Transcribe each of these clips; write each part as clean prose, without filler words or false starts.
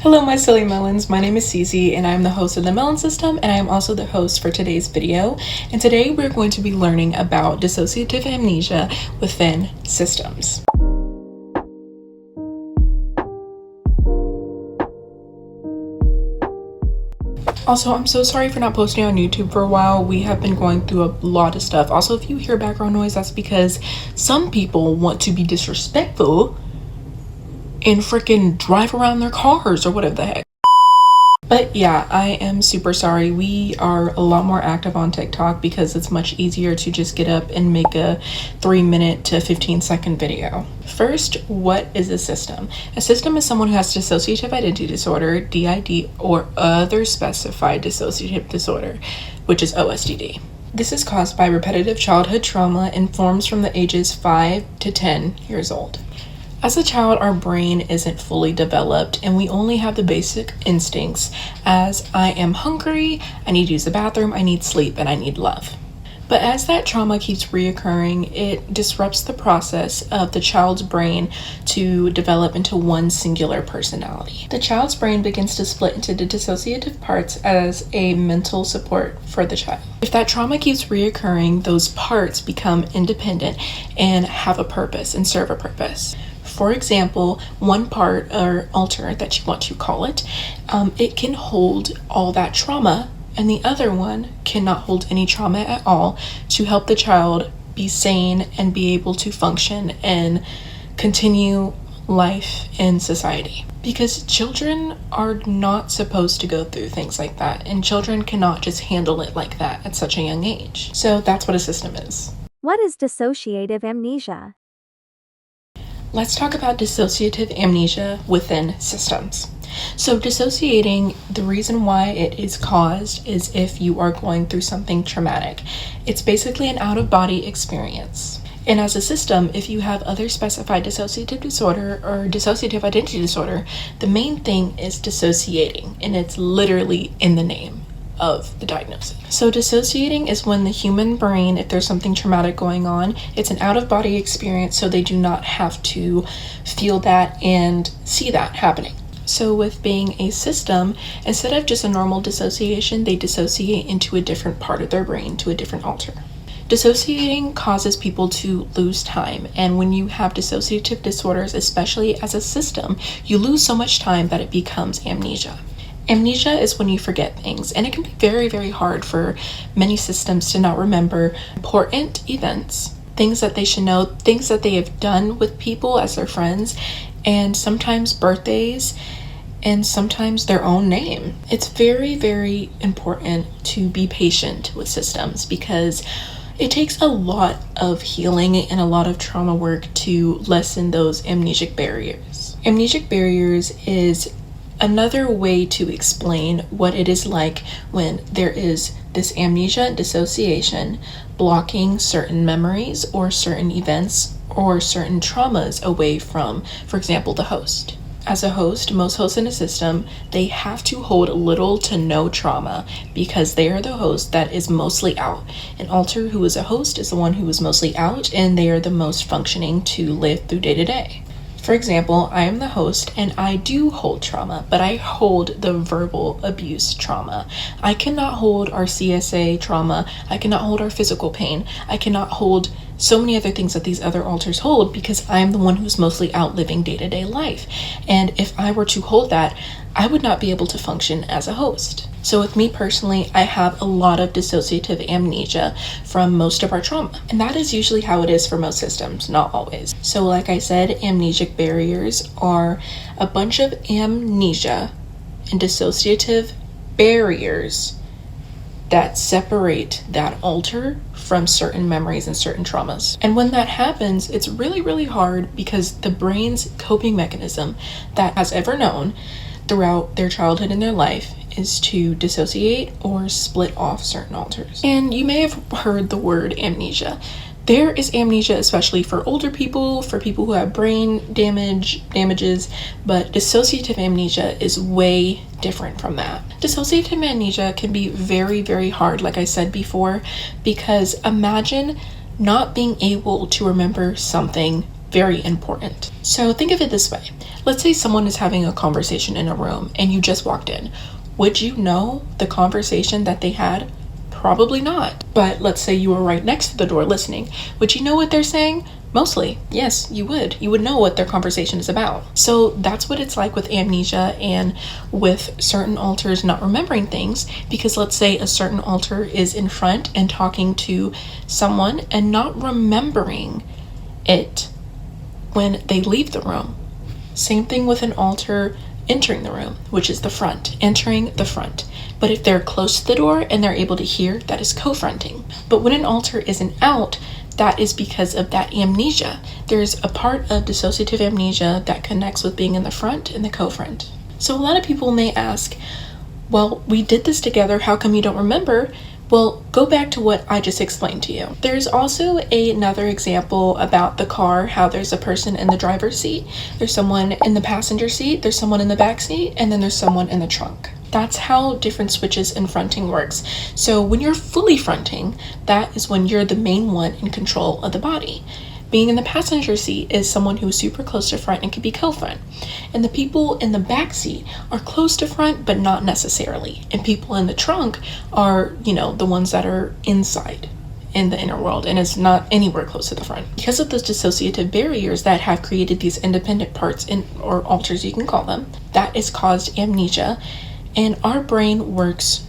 Hello my silly melons, my name is Cece and I'm the host of the Melon System, and I am also the host for today's video. And today we're going to be learning about dissociative amnesia within systems. Also, I'm so sorry for not posting on YouTube for a while. We have been going through a lot of stuff. Also, if you hear background noise, that's because some people want to be disrespectful and freaking drive around their cars or whatever the heck. But yeah, I am super sorry. We are a lot more active on TikTok because it's much easier to just get up and make a 3-minute to 15-second video. First, what is a system? A system is someone who has dissociative identity disorder, DID, or other specified dissociative disorder, which is OSDD. This is caused by repetitive childhood trauma and forms from the ages 5 to 10 years old. As a child, our brain isn't fully developed and we only have the basic instincts as I am hungry, I need to use the bathroom, I need sleep, and I need love. But as that trauma keeps reoccurring, it disrupts the process of the child's brain to develop into one singular personality. The child's brain begins to split into the dissociative parts as a mental support for the child. If that trauma keeps reoccurring, those parts become independent and have a purpose and serve a purpose. For example, one part or alter that you want to call it, it can hold all that trauma, and the other one cannot hold any trauma at all to help the child be sane and be able to function and continue life in society. Because children are not supposed to go through things like that, and children cannot just handle it like that at such a young age. So that's what a system is. What is dissociative amnesia? Let's talk about dissociative amnesia within systems. So dissociating, the reason why it is caused is if you are going through something traumatic. It's basically an out-of-body experience. And as a system, if you have other specified dissociative disorder or dissociative identity disorder, the main thing is dissociating, and it's literally in the name of the diagnosis. So dissociating is when the human brain, if there's something traumatic going on, it's an out-of-body experience, so they do not have to feel that and see that happening. So with being a system, instead of just a normal dissociation, they dissociate into a different part of their brain, to a different alter. Dissociating causes people to lose time, and when you have dissociative disorders, especially as a system, you lose so much time that it becomes amnesia. Amnesia is when you forget things, and it can be very, very hard for many systems to not remember important events, things that they should know, things that they have done with people as their friends, and sometimes birthdays, and sometimes their own name. It's very, very important to be patient with systems because it takes a lot of healing and a lot of trauma work to lessen those amnesic barriers. Amnesic barriers is another way to explain what it is like when there is this amnesia and dissociation blocking certain memories or certain events or certain traumas away from, for example, the host. As a host, most hosts in a system, they have to hold little to no trauma because they are the host that is mostly out. An alter who is a host is the one who is mostly out, and they are the most functioning to live through day to day. For example, I am the host and I do hold trauma, but I hold the verbal abuse trauma. I cannot hold our CSA trauma. I cannot hold our physical pain. I cannot hold so many other things that these other alters hold because I am the one who's mostly out living day-to-day life. And if I were to hold that, I would not be able to function as a host. So with me personally, I have a lot of dissociative amnesia from most of our trauma. And that is usually how it is for most systems, not always. So like I said, amnesic barriers are a bunch of amnesia and dissociative barriers that separate that alter from certain memories and certain traumas. And when that happens, it's really, really hard because the brain's coping mechanism that has ever known throughout their childhood and their life is to dissociate or split off certain alters. And you may have heard the word amnesia. There is amnesia especially for older people, for people who have brain damages, but dissociative amnesia is way different from that. Dissociative amnesia can be very, very hard, like I said before, because imagine not being able to remember something very important. So think of it this way. Let's say someone is having a conversation in a room and you just walked in. Would you know the conversation that they had? Probably not. But let's say you were right next to the door listening. Would you know what they're saying? Mostly, yes, you would. You would know what their conversation is about. So that's what it's like with amnesia and with certain alters not remembering things, because let's say a certain alter is in front and talking to someone and not remembering it when they leave the room. Same thing with an alter entering the room, which is the front, entering the front. But if they're close to the door and they're able to hear, that is co-fronting. But when an alter is an out, that is because of that amnesia. There's a part of dissociative amnesia that connects with being in the front and the co-front. So a lot of people may ask, well, we did this together, how come you don't remember? Well, go back to what I just explained to you. There's also another example about the car, how there's a person in the driver's seat, there's someone in the passenger seat, there's someone in the back seat, and then there's someone in the trunk. That's how different switches in fronting works. So when you're fully fronting, that is when you're the main one in control of the body. Being in the passenger seat is someone who is super close to front and can be co-front. And the people in the back seat are close to front, but not necessarily. And people in the trunk are, the ones that are inside in the inner world and is not anywhere close to the front. Because of those dissociative barriers that have created these independent parts or alters, you can call them, that has caused amnesia. And our brain works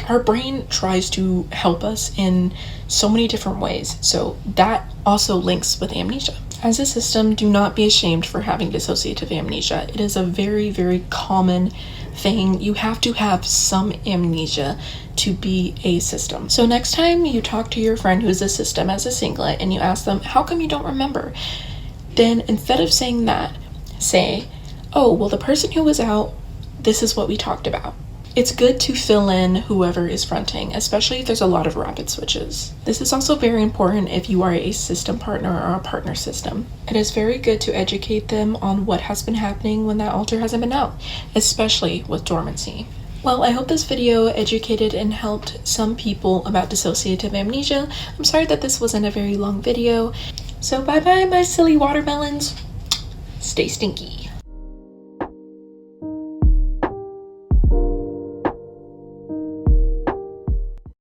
our brain tries to help us in so many different ways. So that also links with amnesia. As a system, do not be ashamed for having dissociative amnesia. It is a very, very common thing. You have to have some amnesia to be a system. So next time you talk to your friend who's a system as a singlet and you ask them, how come you don't remember? Then instead of saying that, say, oh, well, the person who was out, this is what we talked about. It's good to fill in whoever is fronting, especially if there's a lot of rapid switches. This is also very important if you are a system partner or a partner system. It is very good to educate them on what has been happening when that alter hasn't been out, especially with dormancy. Well, I hope this video educated and helped some people about dissociative amnesia. I'm sorry that this wasn't a very long video. So bye-bye, my silly watermelons. Stay stinky.